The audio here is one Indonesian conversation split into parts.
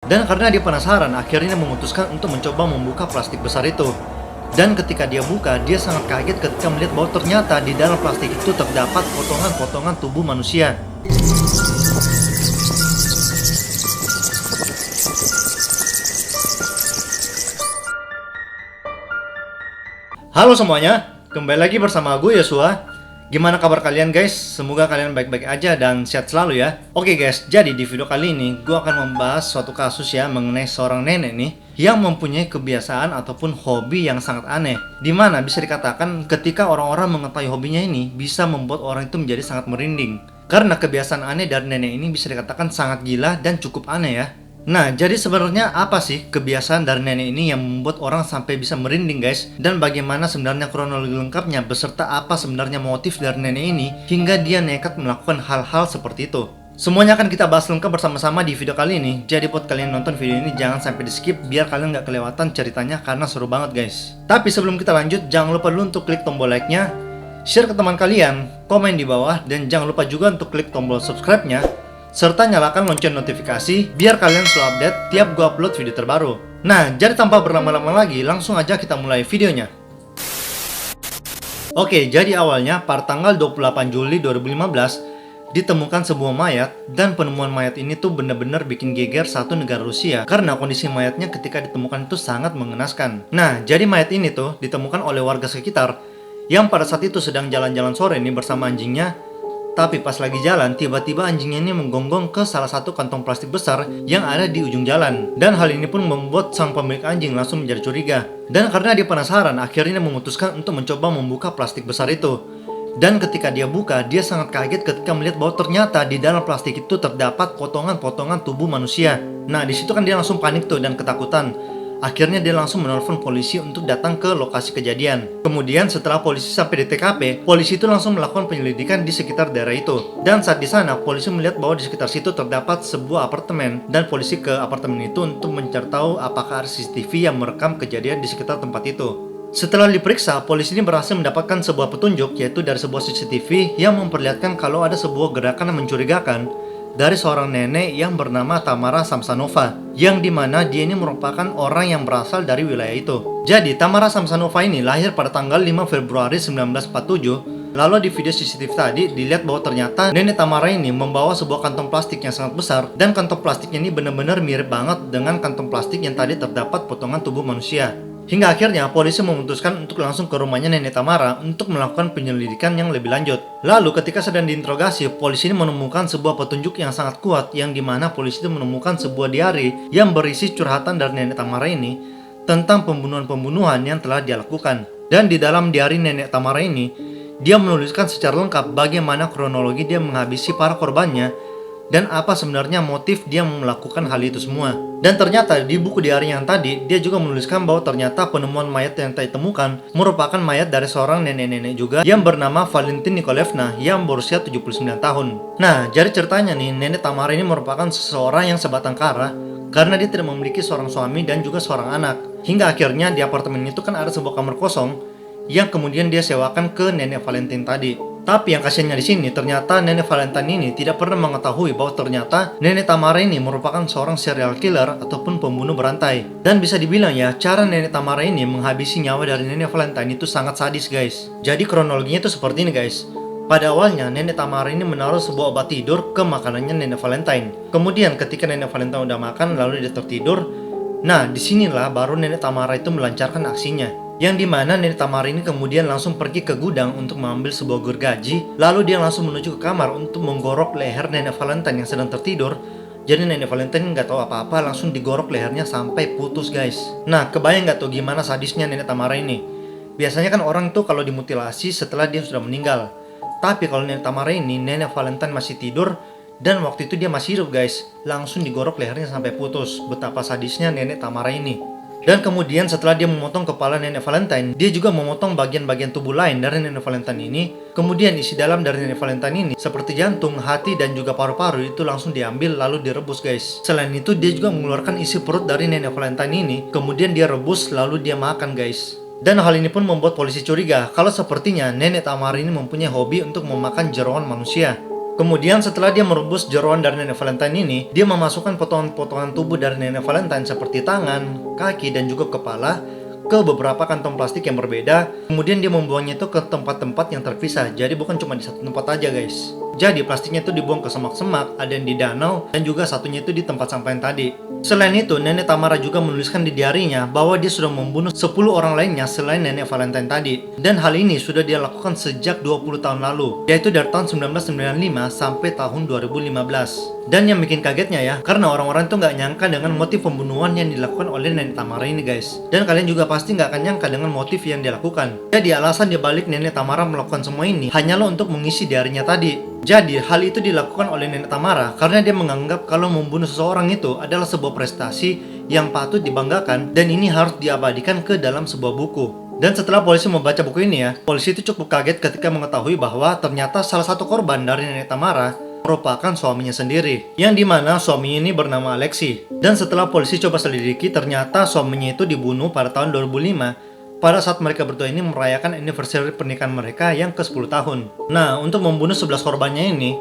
Dan karena dia penasaran, akhirnya dia memutuskan untuk mencoba membuka plastik besar itu. Dan ketika dia buka, dia sangat kaget ketika melihat bahwa ternyata di dalam plastik itu terdapat potongan-potongan tubuh manusia. Halo semuanya, kembali lagi bersama gue Yosua. Gimana kabar kalian guys? Semoga kalian baik-baik aja dan sehat selalu ya. Oke guys, jadi di video kali ini gue akan membahas suatu kasus ya mengenai seorang nenek nih yang mempunyai kebiasaan ataupun hobi yang sangat aneh, dimana bisa dikatakan ketika orang-orang mengetahui hobinya ini bisa membuat orang itu menjadi sangat merinding. Karena kebiasaan aneh dari nenek ini bisa dikatakan sangat gila dan cukup aneh ya. Nah, jadi sebenarnya apa sih kebiasaan dari nenek ini yang membuat orang sampai bisa merinding guys? Dan bagaimana sebenarnya kronologi lengkapnya beserta apa sebenarnya motif dari nenek ini hingga dia nekat melakukan hal-hal seperti itu? Semuanya akan kita bahas lengkap bersama-sama di video kali ini. Jadi buat kalian nonton video ini jangan sampai di skip biar kalian nggak kelewatan ceritanya karena seru banget guys. Tapi sebelum kita lanjut, jangan lupa dulu untuk klik tombol like-nya, share ke teman kalian, komen di bawah, dan jangan lupa juga untuk klik tombol subscribe-nya serta nyalakan lonceng notifikasi biar kalian selalu update tiap gue upload video terbaru. Nah, jadi tanpa berlama-lama lagi, langsung aja kita mulai videonya. Oke, jadi awalnya pada tanggal 28 Juli 2015 ditemukan sebuah mayat, dan penemuan mayat ini tuh bener-bener bikin geger satu negara Rusia karena kondisi mayatnya ketika ditemukan itu sangat mengenaskan. Nah, jadi mayat ini tuh ditemukan oleh warga sekitar yang pada saat itu sedang jalan-jalan sore ini bersama anjingnya. Tapi pas lagi jalan, tiba-tiba anjingnya ini menggonggong ke salah satu kantong plastik besar yang ada di ujung jalan. Dan hal ini pun membuat sang pemilik anjing langsung menjadi curiga. Dan karena dia penasaran, akhirnya memutuskan untuk mencoba membuka plastik besar itu. Dan ketika dia buka, dia sangat kaget ketika melihat bahwa ternyata di dalam plastik itu terdapat potongan-potongan tubuh manusia. Nah, di situ kan dia langsung panik tuh dan ketakutan. Akhirnya dia langsung menelpon polisi untuk datang ke lokasi kejadian. Kemudian setelah polisi sampai di TKP, polisi itu langsung melakukan penyelidikan di sekitar daerah itu. Dan saat di sana, polisi melihat bahwa di sekitar situ terdapat sebuah apartemen, dan polisi ke apartemen itu untuk mencari tahu apakah ada CCTV yang merekam kejadian di sekitar tempat itu. Setelah diperiksa, polisi ini berhasil mendapatkan sebuah petunjuk, yaitu dari sebuah CCTV yang memperlihatkan kalau ada sebuah gerakan yang mencurigakan dari seorang nenek yang bernama Tamara Samsonova, yang dimana dia ini merupakan orang yang berasal dari wilayah itu. Jadi Tamara Samsonova ini lahir pada tanggal 5 Februari 1947. Lalu di video CCTV tadi dilihat bahwa ternyata nenek Tamara ini membawa sebuah kantong plastik yang sangat besar, dan kantong plastiknya ini benar-benar mirip banget dengan kantong plastik yang tadi terdapat potongan tubuh manusia. Hingga akhirnya polisi memutuskan untuk langsung ke rumahnya nenek Tamara untuk melakukan penyelidikan yang lebih lanjut. Lalu ketika sedang diinterogasi, polisi ini menemukan sebuah petunjuk yang sangat kuat, yang dimana polisi itu menemukan sebuah diari yang berisi curhatan dari nenek Tamara ini tentang pembunuhan-pembunuhan yang telah dia lakukan. Dan di dalam diari nenek Tamara ini, dia menuliskan secara lengkap bagaimana kronologi dia menghabisi para korbannya dan apa sebenarnya motif dia melakukan hal itu semua. Dan ternyata di buku diari yang tadi, dia juga menuliskan bahwa ternyata penemuan mayat yang telah ditemukan merupakan mayat dari seorang nenek-nenek juga yang bernama Valentin Nikolevna yang berusia 79 tahun. Nah, jadi ceritanya nih, nenek Tamara ini merupakan seseorang yang sebatang kara karena dia tidak memiliki seorang suami dan juga seorang anak. Hingga akhirnya di apartemen itu kan ada sebuah kamar kosong yang kemudian dia sewakan ke nenek Valentin tadi. Tapi yang kasihannya di sini, ternyata nenek Valentine ini tidak pernah mengetahui bahwa ternyata nenek Tamara ini merupakan seorang serial killer ataupun pembunuh berantai. Dan bisa dibilang ya, cara nenek Tamara ini menghabisi nyawa dari nenek Valentine itu sangat sadis guys. Jadi kronologinya itu seperti ini guys. Pada awalnya, nenek Tamara ini menaruh sebuah obat tidur ke makanannya nenek Valentine. Kemudian ketika nenek Valentine udah makan lalu dia tertidur, nah disinilah baru nenek Tamara itu melancarkan aksinya. Yang dimana nenek Tamara ini kemudian langsung pergi ke gudang untuk mengambil sebuah gergaji. Lalu dia langsung menuju ke kamar untuk menggorok leher nenek Valentine yang sedang tertidur. Jadi nenek Valentine nggak tahu apa-apa, langsung digorok lehernya sampai putus guys. Nah, kebayang nggak tuh gimana sadisnya nenek Tamara ini? Biasanya kan orang tuh kalau dimutilasi setelah dia sudah meninggal. Tapi kalau nenek Tamara ini, nenek Valentine masih tidur dan waktu itu dia masih hidup guys. Langsung digorok lehernya sampai putus. Betapa sadisnya nenek Tamara ini. Dan kemudian setelah dia memotong kepala nenek Valentine, dia juga memotong bagian-bagian tubuh lain dari nenek Valentine ini. Kemudian isi dalam dari nenek Valentine ini seperti jantung, hati, dan juga paru-paru itu langsung diambil lalu direbus guys. Selain itu dia juga mengeluarkan isi perut dari nenek Valentine ini. Kemudian dia rebus lalu dia makan guys. Dan hal ini pun membuat polisi curiga kalau sepertinya nenek Tamara ini mempunyai hobi untuk memakan jeroan manusia. Kemudian setelah dia merebus jeroan dari nenek Valentine ini, dia memasukkan potongan-potongan tubuh dari nenek Valentine seperti tangan, kaki, dan juga kepala ke beberapa kantong plastik yang berbeda. Kemudian dia membuangnya itu ke tempat-tempat yang terpisah. Jadi bukan cuma di satu tempat aja guys. Jadi plastiknya itu dibuang ke semak-semak, ada yang di danau, dan juga satunya itu di tempat sampah yang tadi. Selain itu, Nenek Tamara juga menuliskan di diarinya bahwa dia sudah membunuh 10 orang lainnya selain Nenek Valentine tadi. Dan hal ini sudah dia lakukan sejak 20 tahun lalu, yaitu dari tahun 1995 sampai tahun 2015. Dan yang bikin kagetnya ya, karena orang-orang itu nggak nyangka dengan motif pembunuhan yang dilakukan oleh Nenek Tamara ini guys. Dan kalian juga pasti nggak akan nyangka dengan motif yang dia lakukan. Jadi alasan dibalik Nenek Tamara melakukan semua ini hanyalah untuk mengisi diarinya tadi. Jadi hal itu dilakukan oleh Nenek Tamara karena dia menganggap kalau membunuh seseorang itu adalah sebuah prestasi yang patut dibanggakan dan ini harus diabadikan ke dalam sebuah buku. Dan setelah polisi membaca buku ini ya, polisi itu cukup kaget ketika mengetahui bahwa ternyata salah satu korban dari Nenek Tamara merupakan suaminya sendiri, yang dimana suaminya ini bernama Alexi. Dan setelah polisi coba selidiki, ternyata suaminya itu dibunuh pada tahun 2005 pada saat mereka berdua ini merayakan anniversary pernikahan mereka yang ke-10 tahun. Nah, untuk membunuh 11 korbannya ini,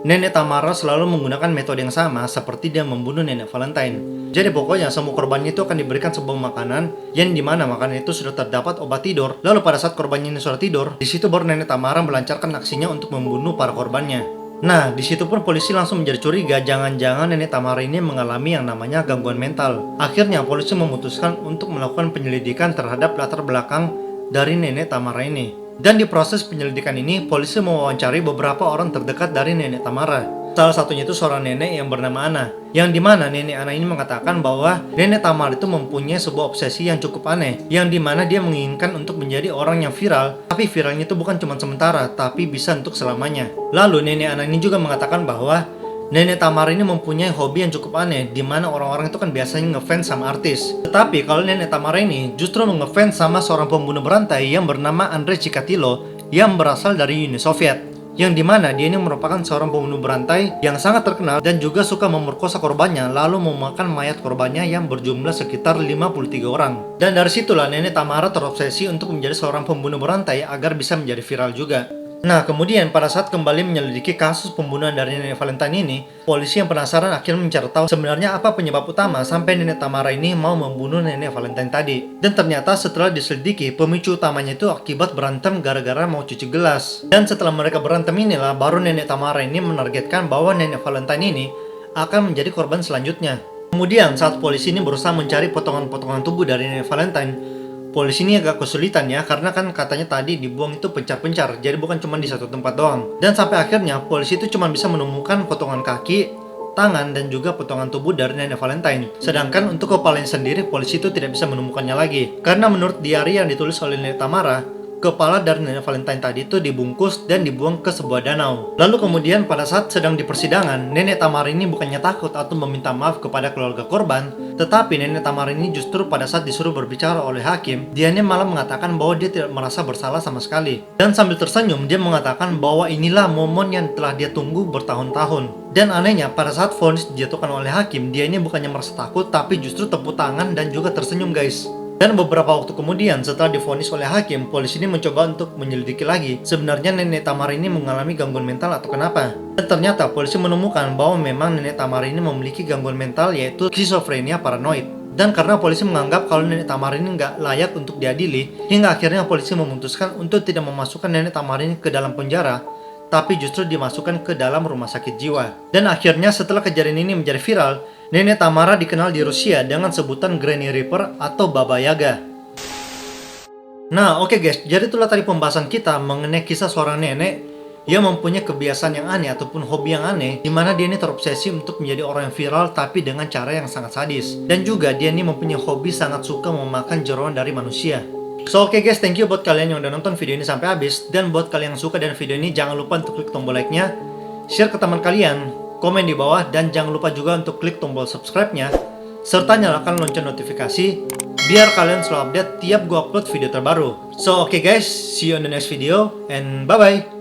Nenek Tamara selalu menggunakan metode yang sama seperti dia membunuh Nenek Valentine. Jadi pokoknya semua korbannya itu akan diberikan sebuah makanan yang dimana makanan itu sudah terdapat obat tidur. Lalu pada saat korbannya ini sudah tidur, di situ baru Nenek Tamara melancarkan aksinya untuk membunuh para korbannya. Nah, di situ pun polisi langsung menjadi curiga jangan-jangan Nenek Tamara ini mengalami yang namanya gangguan mental. Akhirnya polisi memutuskan untuk melakukan penyelidikan terhadap latar belakang dari Nenek Tamara ini. Dan di proses penyelidikan ini, polisi mewawancari beberapa orang terdekat dari Nenek Tamara. Salah satunya itu seorang nenek yang bernama Ana, yang dimana nenek Ana ini mengatakan bahwa Nenek Tamara itu mempunyai sebuah obsesi yang cukup aneh, yang dimana dia menginginkan untuk menjadi orang yang viral, tapi viralnya itu bukan cuma sementara, tapi bisa untuk selamanya. Lalu nenek Ana ini juga mengatakan bahwa Nenek Tamara ini mempunyai hobi yang cukup aneh, dimana orang-orang itu kan biasanya ngefans sama artis. Tetapi kalau Nenek Tamara ini justru ngefans sama seorang pembunuh berantai yang bernama Andrei Chikatilo yang berasal dari Uni Soviet. Yang dimana dia ini merupakan seorang pembunuh berantai yang sangat terkenal dan juga suka memerkosa korbannya lalu memakan mayat korbannya yang berjumlah sekitar 53 orang. Dan dari situlah Nenek Tamara terobsesi untuk menjadi seorang pembunuh berantai agar bisa menjadi viral juga. Nah, kemudian pada saat kembali menyelidiki kasus pembunuhan dari Nenek Valentine ini, polisi yang penasaran akhirnya mencari tahu sebenarnya apa penyebab utama sampai Nenek Tamara ini mau membunuh Nenek Valentine tadi. Dan ternyata setelah diselidiki, pemicu utamanya itu akibat berantem gara-gara mau cuci gelas. Dan setelah mereka berantem inilah, baru Nenek Tamara ini menargetkan bahwa Nenek Valentine ini akan menjadi korban selanjutnya. Kemudian saat polisi ini berusaha mencari potongan-potongan tubuh dari Nenek Valentine, polisi ini agak kesulitan ya, karena kan katanya tadi dibuang itu pencar-pencar, jadi bukan cuma di satu tempat doang. Dan sampai akhirnya polisi itu cuma bisa menemukan potongan kaki, tangan, dan juga potongan tubuh dari Nenek Valentine. Sedangkan untuk kepalanya sendiri polisi itu tidak bisa menemukannya lagi. Karena menurut diari yang ditulis oleh Nenek Tamara, kepala dari Nenek Valentine tadi itu dibungkus dan dibuang ke sebuah danau. Lalu kemudian pada saat sedang di persidangan, Nenek Tamara ini bukannya takut atau meminta maaf kepada keluarga korban, tetapi Nenek Tamara ini justru pada saat disuruh berbicara oleh hakim, dia ini malah mengatakan bahwa dia tidak merasa bersalah sama sekali. Dan sambil tersenyum, dia mengatakan bahwa inilah momen yang telah dia tunggu bertahun-tahun. Dan anehnya, pada saat vonis dijatuhkan oleh hakim, dia ini bukannya merasa takut, tapi justru tepuk tangan dan juga tersenyum guys. Dan beberapa waktu kemudian setelah divonis oleh hakim, polisi ini mencoba untuk menyelidiki lagi sebenarnya Nenek Tamara ini mengalami gangguan mental atau kenapa. Dan ternyata polisi menemukan bahwa memang Nenek Tamara ini memiliki gangguan mental yaitu skizofrenia paranoid. Dan karena polisi menganggap kalau Nenek Tamara ini nggak layak untuk diadili, hingga akhirnya polisi memutuskan untuk tidak memasukkan Nenek Tamara ini ke dalam penjara, tapi justru dimasukkan ke dalam rumah sakit jiwa. Dan akhirnya setelah kejadian ini menjadi viral, Nenek Tamara dikenal di Rusia dengan sebutan Granny Reaper atau Baba Yaga. Nah, oke guys, jadi itulah tadi pembahasan kita mengenai kisah seorang nenek yang mempunyai kebiasaan yang aneh ataupun hobi yang aneh, dimana dia ini terobsesi untuk menjadi orang yang viral tapi dengan cara yang sangat sadis. Dan juga dia ini mempunyai hobi sangat suka memakan jeroan dari manusia. So oke guys, thank you buat kalian yang udah nonton video ini sampai habis. Dan buat kalian yang suka dengan video ini, jangan lupa untuk klik tombol like-nya, share ke teman kalian, komen di bawah, dan jangan lupa juga untuk klik tombol subscribe-nya, serta nyalakan lonceng notifikasi, biar kalian selalu update tiap gua upload video terbaru. So oke guys, see you on the next video, and bye-bye!